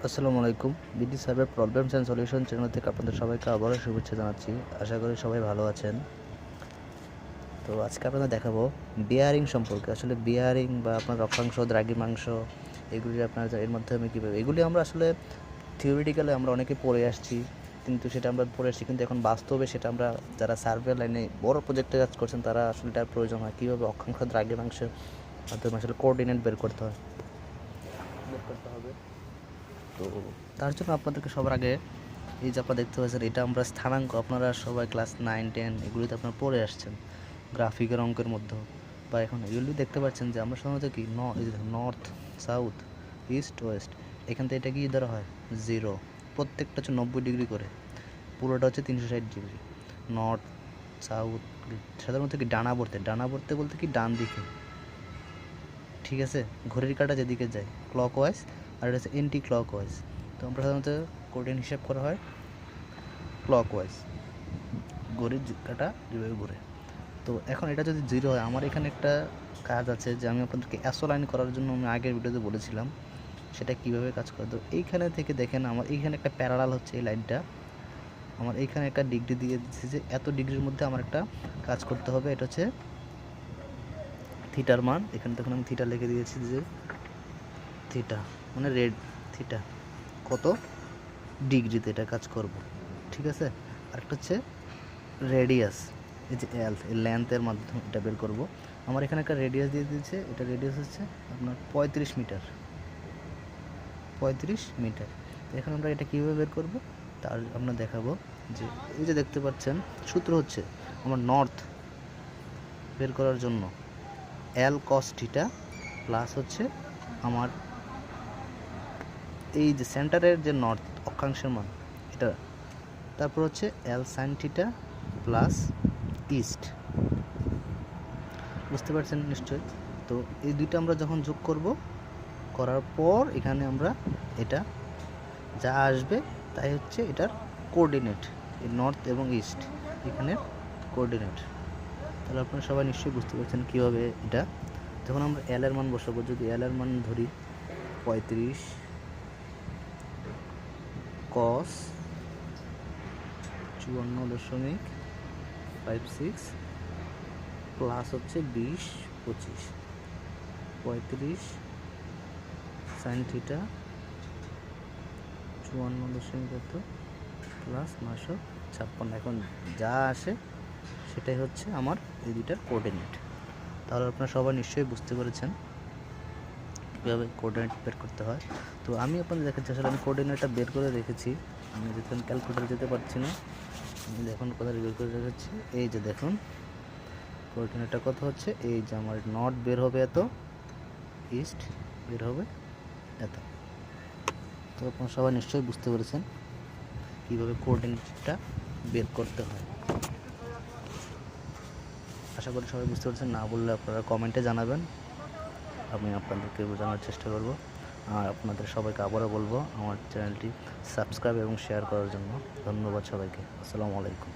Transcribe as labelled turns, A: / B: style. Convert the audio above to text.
A: আসসালামু আলাইকুম। BD survey problems and solution channel থেকে আপনাদের সবাইকে আবারও শুভেচ্ছা জানাচ্ছি। আশা করি সবাই ভালো আছেন। তো আজকে আপনাদের দেখাবো বিয়ারিং সম্পর্কে। আসলে বিয়ারিং বা আপনার অক্ষাংশ, দ্রাঘিমাংশ এগুলি আপনার এর মাধ্যমে কীভাবে এগুলি আমরা আসলে থিওরিটিক্যালি আমরা অনেকে পড়ে আসছি, কিন্তু সেটা আমরা পড়ে আসছি, কিন্তু এখন বাস্তবে সেটা আমরা যারা সার্ভে লাইনে বড় প্রজেক্টে কাজ করছেন তারা আসলে এটার প্রয়োজন হয়। কীভাবে অক্ষাংশ, দ্রাঘিমাংশের মাধ্যমে আসলে কোঅর্ডিনেট বের করতে হবে। তো তার জন্য আপনাদেরকে সবার আগে এই যে আপনারা দেখতে পাচ্ছেন, এটা আমরা স্থানাঙ্ক, আপনারা সবাই ক্লাস 9-10 এগুলিতে আপনারা পড়ে আসছেন গ্রাফিকের অঙ্কের মধ্যে, বা এখন এগুলি দেখতে পাচ্ছেন যে আমরা সাধারণত কি নর্থ, সাউথ, ইস্ট, ওয়েস্ট, এখান থেকে এটা কি ধরা হয় 0, প্রত্যেকটা হচ্ছে 90 ডিগ্রি করে, পুরোটা হচ্ছে 360 ডিগ্রি। নর্থ, সাউথ সাধারণত কি ডানা বর্তে বলতে কি ডান দিকে, ঠিক আছে, ঘড়ির কাঁটা যেদিকে যায় ক্লক ওয়াইজ, আর এটা হচ্ছে এন্টি ক্লক ওয়াইজ। তো আমরা সাধারণত কোঅর্ডিনেট হিসাব করা হয় ক্লক ওয়াইজ, ঘড়ির কাঁটা যেভাবে ঘুরে। তো এখন এটা যদি 0 হয়, আমার এখানে একটা কাজ আছে যে আমি আপনাদেরকে অ্যাসোলাইন করার জন্য আমি আগের ভিডিওতে বলেছিলাম সেটা কীভাবে কাজ করে। তো এইখানে থেকে দেখেন আমার এইখানে একটা প্যারালাল হচ্ছে এই লাইনটা, আমার এইখানে একটা ডিগ্রি দিয়ে দিচ্ছে যে এত ডিগ্রির মধ্যে আমার একটা কাজ করতে হবে। এটা হচ্ছে থিটার মান, এখানে তখন আমি থিটা লিখে দিয়েছি যে থিটা মানে রেড থিটা কত ডিগ্রিতে এটা কাজ করব, ঠিক আছে। আরেকটা হচ্ছে রেডিয়াস, এই যে এল, এই লেন্থের মাধ্যমে এটা বের করব। আমার এখানে একটা রেডিয়াস দিয়ে দিয়েছে, এটা রেডিয়াস হচ্ছে আপনার 35 মিটার। তো এখন আমরা এটা কীভাবে বের করব তার আমরা দেখাবো। যে এই যে দেখতে পাচ্ছেন সূত্র হচ্ছে আমার নর্থ বের করার জন্য এল কস থিটা প্লাস হচ্ছে আমার এই যে সেন্টারের যে নর্থ অক্ষাংশের মান এটা, তারপর হচ্ছে এল সাইন থিটা প্লাস ইস্ট, বুঝতে পারছেন নিশ্চয়ই। তো এই দুইটা আমরা যখন যোগ করব, করার পর এখানে আমরা এটা যা আসবে তাই হচ্ছে এটার কোঅর্ডিনেট, এই নর্থ এবং ইস্ট এখানের কোঅর্ডিনেট। তাহলে আপনারা সবাই নিশ্চয়ই বুঝতে পারছেন কীভাবে এটা। যখন আমরা এল এর মান বসাবো, যদি এল এর মান ধরি 35 কস 54.56 প্লাস হচ্ছে 20-25, 35 সাইন থিটা 54.56 প্লাস 956, এখন যা আসে সেটাই হচ্ছে আমার এই দুইটার কোঅর্ডিনেট। তাহলে আপনারা সবাই নিশ্চয়ই বুঝতে পেরেছেন কীভাবে কোঅর্ডিনেট বের করতে হয়। তো আমি আপনাদের দেখাচ্ছি, আসলে আমি কোঅর্ডিনেটটা বের করে রেখেছি, আমি যেহেতু ক্যালকুলেটারে যেতে পারছি না, আমি দেখুন কোথায় বের করে রেখেছি। এই যে দেখুন কোঅর্ডিনেটটা কত হচ্ছে, এই যে আমার নর্থ বের হবে এত, ইস্ট বের হবে এত। তো আপনারা সবাই নিশ্চয়ই বুঝতে পেরেছেন কীভাবে কোঅর্ডিনেটটা বের করতে হয়। আশা করি সবাই বুঝতে পারছেন, না বললে আপনারা কমেন্টে জানাবেন, আমি আপনাদেরকে বোঝানোর চেষ্টা করব। আর আপনাদের সবাইকে আবারও বলবো আমার চ্যানেলটি সাবস্ক্রাইব এবং শেয়ার করার জন্য। ধন্যবাদ সবাইকে। আসসালামু আলাইকুম।